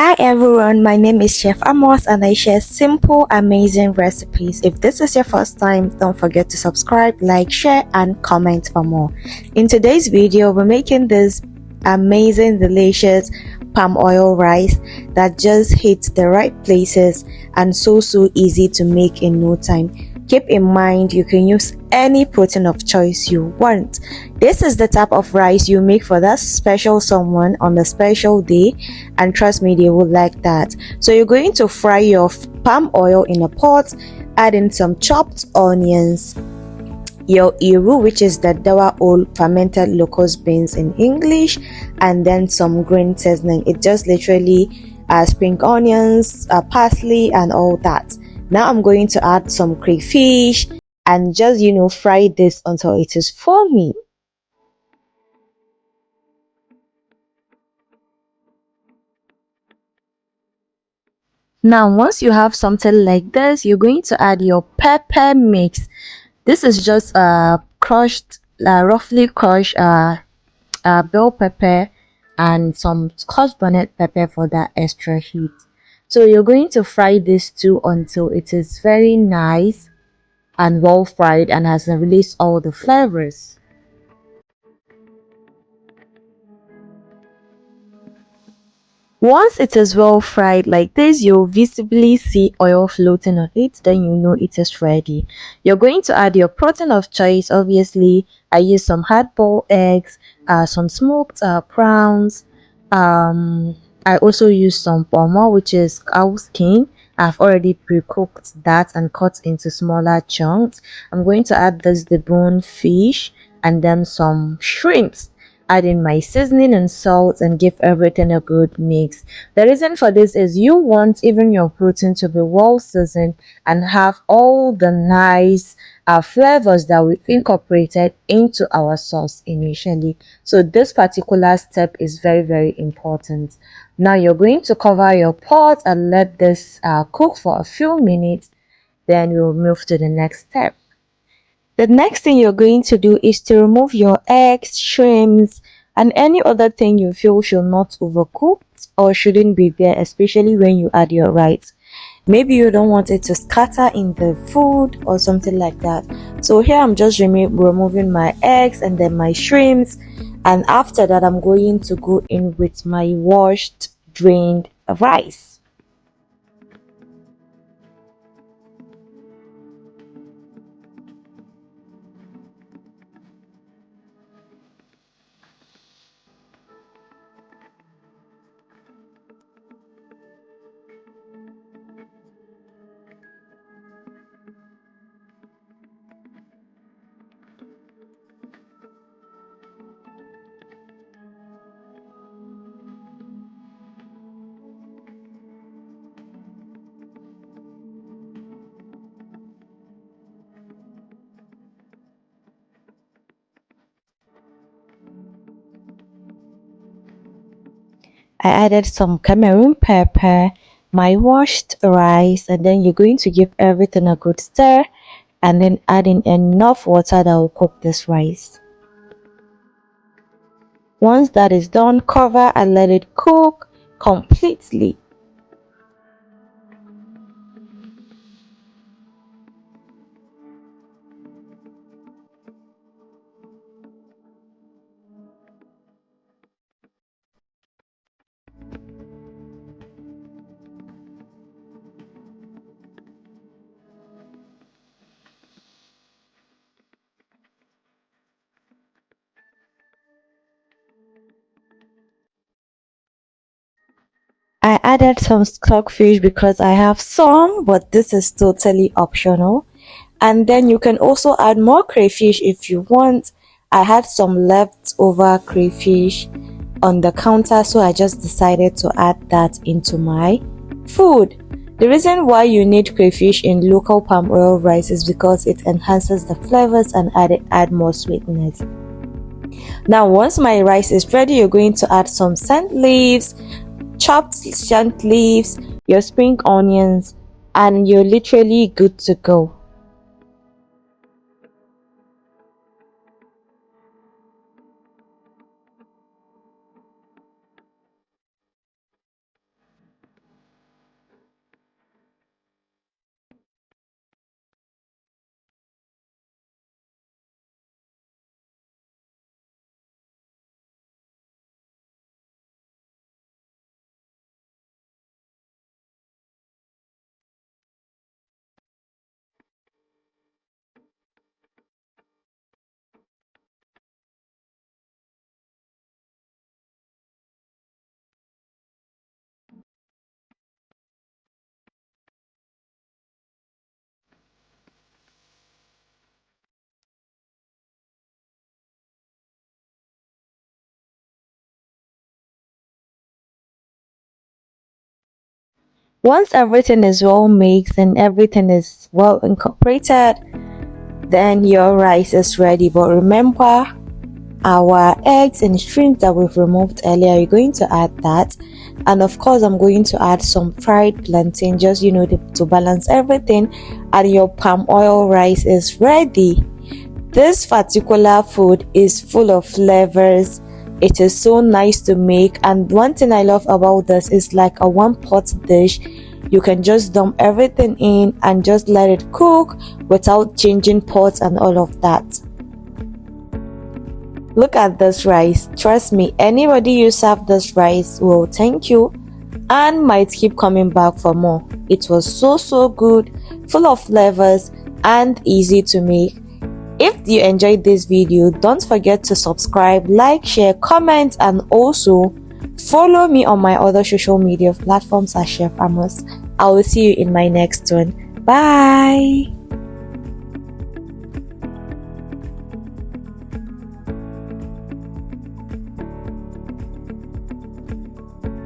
Hi everyone, my name is Chef Amors and I share simple, amazing recipes. If this is your first time, don't forget to subscribe, like, share, and comment for more. In today's video, we're making this amazing, delicious palm oil rice that just hits the right places and so easy to make in no time. Keep in mind you can use any protein of choice you want. This is the type of rice you make for that special someone on a special day, and trust me, they will like that. So you're going to fry your palm oil in a pot, add in some chopped onions, your iru, which is the dawa old fermented locust beans in English, and then some green seasoning. It just literally spring onions, parsley, and all that. Now I'm going to add some crayfish and just fry this until it is foamy. Now once you have something like this, you're going to add your pepper mix. This is just crushed, roughly crushed bell pepper and some scotch bonnet pepper for that extra heat. So you're going to fry this too until it is very nice and well fried and has released all the flavors. Once it is well fried like this, you'll visibly see oil floating on it, then you know it is ready. You're going to add your protein of choice. Obviously, I use some hard-boiled eggs, some smoked prawns. Um, I also use some pomo, which is cow skin. I've already pre-cooked that and cut into smaller chunks. I'm going to add this deboned fish and then some shrimps. Add in my seasoning and salt and give everything a good mix. The reason for this is you want even your protein to be well seasoned and have all the nice flavors that we've incorporated into our sauce initially. So this particular step is very important. Now you're going to cover your pot and let this cook for a few minutes. Then we'll move to the next step. The next thing you're going to do is to remove your eggs, shrimps, and any other thing you feel should not overcook or shouldn't be there, especially when you add your rice. Maybe you don't want it to scatter in the food or something like that. So here I'm just removing my eggs and then my shrimps, and after that I'm going to go in with my washed, drained rice. I added some Cameroon pepper, my washed rice, and then you're going to give everything a good stir and then add in enough water that will cook this rice. Once that is done, cover and let it cook completely. I added some stockfish because I have some, but this is totally optional. And then you can also add more crayfish if you want. I had some leftover crayfish on the counter, so I just decided to add that into my food. The reason why you need crayfish in local palm oil rice is because it enhances the flavors and add more sweetness. Now once my rice is ready, you're going to add some scent leaves, chopped scent leaves, your spring onions, and you're literally good to go. Once everything is well mixed and everything is well incorporated, then your rice is ready. But remember, our eggs and shrimp that we've removed earlier, you're going to add that, and of course I'm going to add some fried plantain, just to balance everything, and your palm oil rice is ready. This particular food is full of flavors. It is so nice to make, and one thing I love about this is like a one pot dish. You can just dump everything in and just let it cook without changing pots and all of that. Look at this rice. Trust me, anybody you serve this rice will thank you and might keep coming back for more. It was so good, full of flavors and easy to make. If you enjoyed this video, don't forget to subscribe, like, share, comment, and also follow me on my other social media platforms as Chef Amors. I will see you in my next one. Bye.